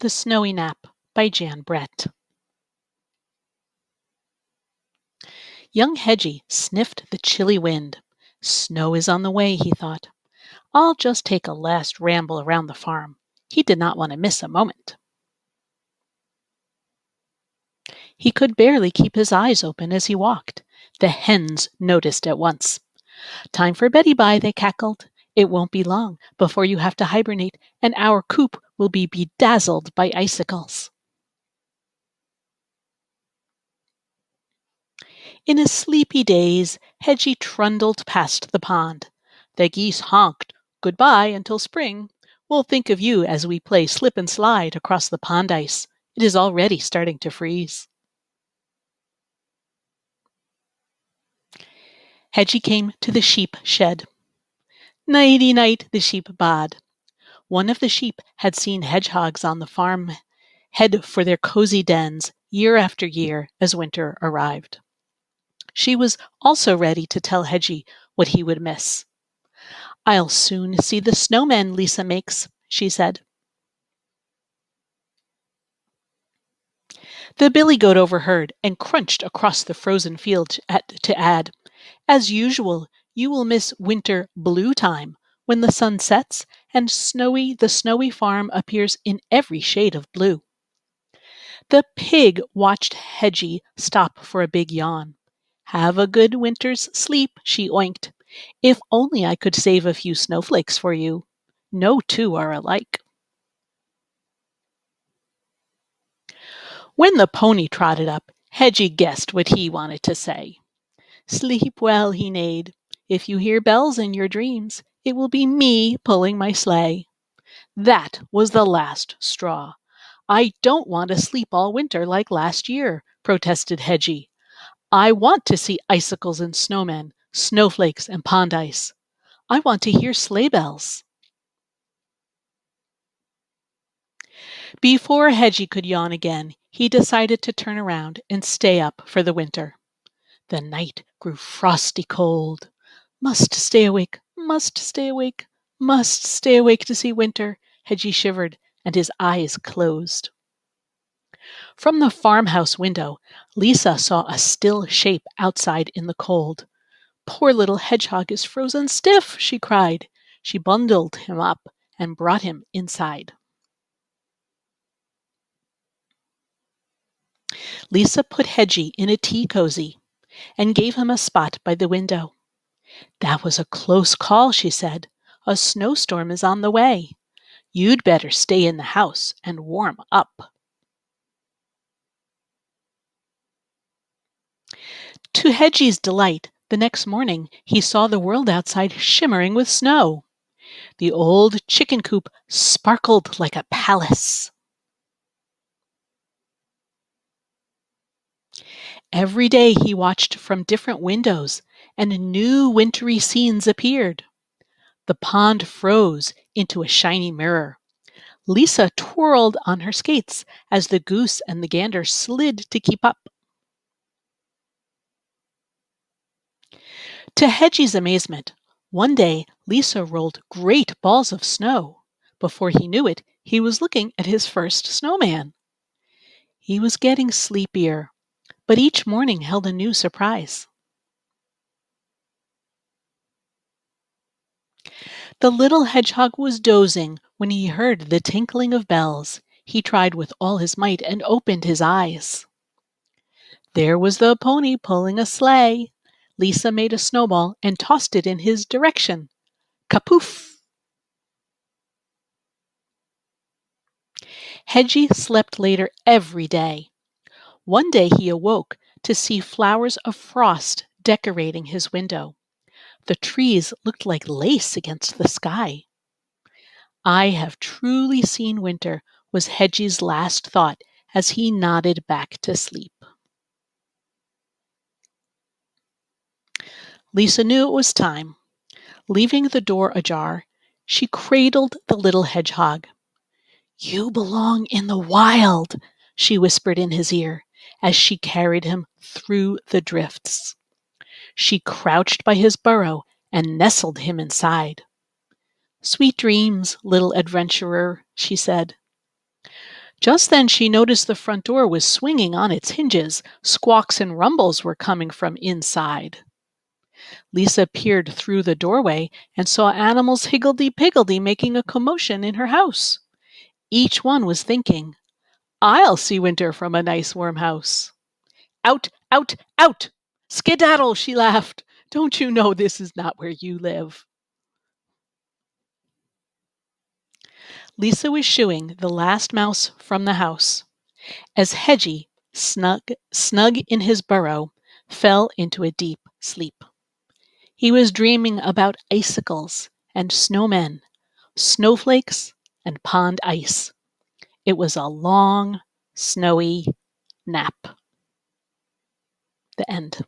The Snowy Nap by Jan Brett. Young Hedgy sniffed the chilly wind. Snow is on the way, he thought. I'll just take a last ramble around the farm. He did not want to miss a moment. He could barely keep his eyes open as he walked. The hens noticed at once. Time for Betty Bye, they cackled. It won't be long before you have to hibernate, and our coop will be bedazzled by icicles. In his sleepy daze, Hedgy trundled past the pond. The geese honked, "Goodbye until spring. We'll think of you as we play slip and slide across the pond ice. It is already starting to freeze." Hedgy came to the sheep shed. "Nighty night," the sheep baaed. One of the sheep had seen hedgehogs on the farm head for their cozy dens year after year as winter arrived. She was also ready to tell Hedgy what he would miss. "I'll soon see the snowmen Lisa makes," she said. The billy goat overheard and crunched across the frozen field to add, "As usual, you will miss winter blue time, when the sun sets and the snowy farm appears in every shade of blue." The pig watched Hedgy stop for a big yawn. "Have a good winter's sleep," she oinked. "If only I could save a few snowflakes for you. No two are alike." When the pony trotted up, Hedgy guessed what he wanted to say. "Sleep well," he neighed. "If you hear bells in your dreams, it will be me pulling my sleigh." That was the last straw. "I don't want to sleep all winter like last year," protested Hedgy. "I want to see icicles and snowmen, snowflakes and pond ice. I want to hear sleigh bells." Before Hedgy could yawn again, he decided to turn around and stay up for the winter. The night grew frosty cold. "Must stay awake, must stay awake, must stay awake to see winter," Hedgy shivered, and his eyes closed. From the farmhouse window, Lisa saw a still shape outside in the cold. "Poor little hedgehog is frozen stiff," she cried. She bundled him up and brought him inside. Lisa put Hedgy in a tea cozy and gave him a spot by the window. "That was a close call," she said. "A snowstorm is on the way. You'd better stay in the house and warm up." To Hedgy's delight, the next morning he saw the world outside shimmering with snow. The old chicken coop sparkled like a palace. Every day he watched from different windows, and new wintry scenes appeared. The pond froze into a shiny mirror. Lisa twirled on her skates as the goose and the gander slid to keep up. To Hedgy's amazement, one day Lisa rolled great balls of snow. Before he knew it, he was looking at his first snowman. He was getting sleepier, but each morning held a new surprise. The little hedgehog was dozing when he heard the tinkling of bells. He tried with all his might and opened his eyes. There was the pony pulling a sleigh. Lisa made a snowball and tossed it in his direction. Kapoof! Hedgy slept later every day. One day he awoke to see flowers of frost decorating his window. The trees looked like lace against the sky. "I have truly seen winter," was Hedgy's last thought as he nodded back to sleep. Lisa knew it was time. Leaving the door ajar, she cradled the little hedgehog. "You belong in the wild," she whispered in his ear as she carried him through the drifts. She crouched by his burrow and nestled him inside. "Sweet dreams, little adventurer," she said. Just then she noticed the front door was swinging on its hinges. Squawks and rumbles were coming from inside. Lisa peered through the doorway and saw animals higgledy-piggledy making a commotion in her house. Each one was thinking, "I'll see winter from a nice warm house." "Out, out, out! Skedaddle!" she laughed. "Don't you know this is not where you live?" Lisa was shooing the last mouse from the house as Hedgy, snug in his burrow, fell into a deep sleep. He was dreaming about icicles and snowmen, snowflakes and pond ice. It was a long, snowy nap. The end.